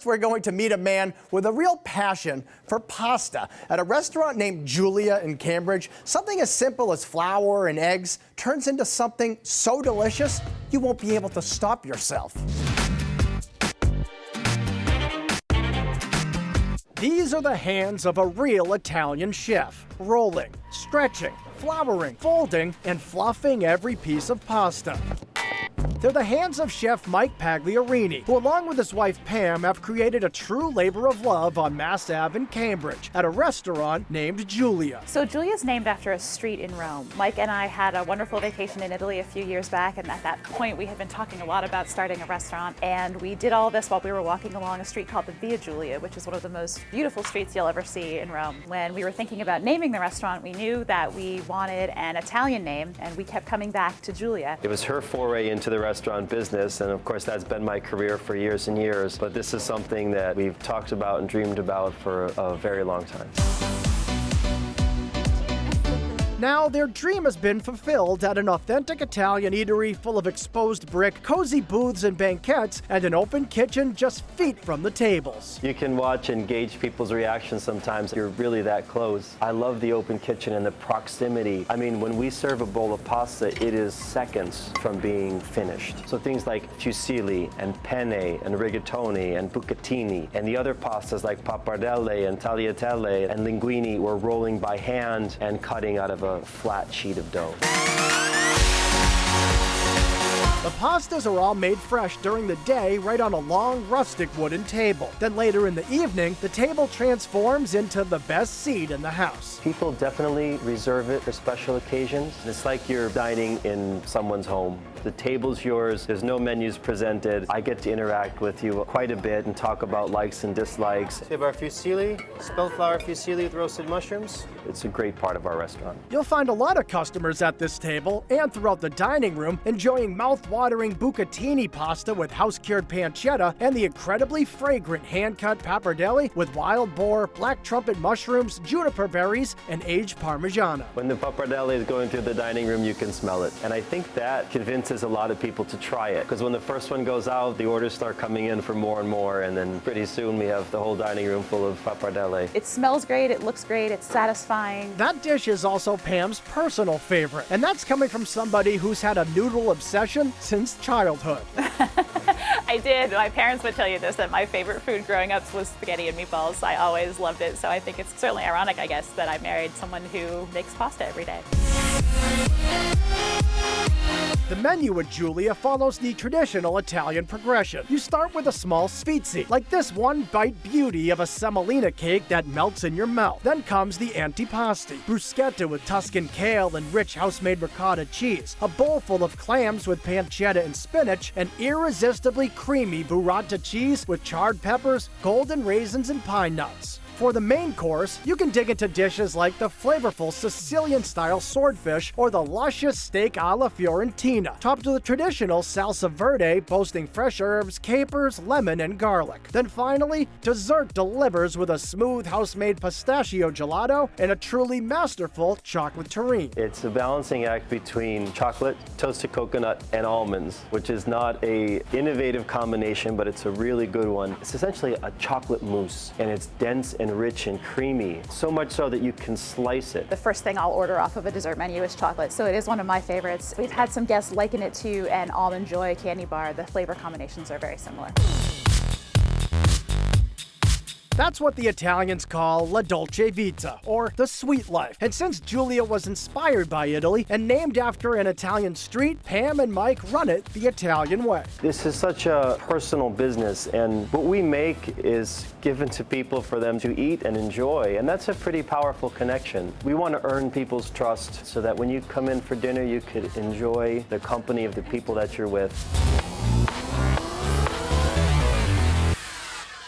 Next, we're going to meet a man with a real passion for pasta. At a restaurant named Giulia in Cambridge, something as simple as flour and eggs turns into something so delicious you won't be able to stop yourself. These are the hands of a real Italian chef, rolling, stretching, flouring, folding, and fluffing every piece of pasta. They're the hands of Chef Mike Pagliarini, who along with his wife Pam have created a true labor of love on Mass Ave in Cambridge at a restaurant named Giulia. So Giulia's named after a street in Rome. Mike and I had a wonderful vacation in Italy a few years back, and at that point we had been talking a lot about starting a restaurant, and we did all this while we were walking along a street called the Via Giulia, which is one of the most beautiful streets you'll ever see in Rome. When we were thinking about naming the restaurant, we knew that we wanted an Italian name, and we kept coming back to Giulia. It was her foray into the restaurant business, and of course that's been my career for years and years, but this is something that we've talked about and dreamed about for a very long time. Now, their dream has been fulfilled at an authentic Italian eatery full of exposed brick, cozy booths and banquettes, and an open kitchen just feet from the tables. You can watch and gauge people's reactions sometimes. You're really that close. I love the open kitchen and the proximity. I mean, when we serve a bowl of pasta, it is seconds from being finished. So things like fusilli and penne and rigatoni and bucatini, and the other pastas like pappardelle and tagliatelle and linguine were rolling by hand and cutting out of a flat sheet of dough. The pastas are all made fresh during the day right on a long rustic wooden table. Then later in the evening, the table transforms into the best seat in the house. People definitely reserve it for special occasions. It's like you're dining in someone's home. The table's yours, there's no menus presented. I get to interact with you quite a bit and talk about likes and dislikes. We have our fusilli, spelt flour fusilli with roasted mushrooms. It's a great part of our restaurant. You'll find a lot of customers at this table and throughout the dining room enjoying mouth-watering bucatini pasta with house-cured pancetta and the incredibly fragrant hand-cut pappardelle with wild boar, black trumpet mushrooms, juniper berries, and aged parmigiano. When the pappardelle is going through the dining room, you can smell it. And I think that convinces a lot of people to try it. Because when the first one goes out, the orders start coming in for more and more, and then pretty soon we have the whole dining room full of pappardelle. It smells great, it looks great, it's satisfying. That dish is also Pam's personal favorite, and that's coming from somebody who's had a noodle obsession since childhood. I did. My parents would tell you this, that my favorite food growing up was spaghetti and meatballs. I always loved it, so I think it's certainly ironic, I guess, that I married someone who makes pasta every day. The menu at Giulia follows the traditional Italian progression. You start with a small sfizzi, like this one-bite beauty of a semolina cake that melts in your mouth. Then comes the antipasti, bruschetta with Tuscan kale and rich house-made ricotta cheese, a bowl full of clams with pancetta and spinach, and irresistibly creamy burrata cheese with charred peppers, golden raisins, and pine nuts. For the main course, you can dig into dishes like the flavorful Sicilian-style swordfish or the luscious steak alla Fiorentina, topped with a traditional salsa verde boasting fresh herbs, capers, lemon, and garlic. Then finally, dessert delivers with a smooth house-made pistachio gelato and a truly masterful chocolate terrine. It's a balancing act between chocolate, toasted coconut, and almonds, which is not an innovative combination, but it's a really good one. It's essentially a chocolate mousse, and it's dense and rich and creamy, so much so that you can slice it. The first thing I'll order off of a dessert menu is chocolate, so it is one of my favorites. We've had some guests liken it to an Almond Joy candy bar. The flavor combinations are very similar. That's what the Italians call la dolce vita, or the sweet life. And since Giulia was inspired by Italy and named after an Italian street, Pam and Mike run it the Italian way. This is such a personal business, and what we make is given to people for them to eat and enjoy, and that's a pretty powerful connection. We want to earn people's trust so that when you come in for dinner, you could enjoy the company of the people that you're with.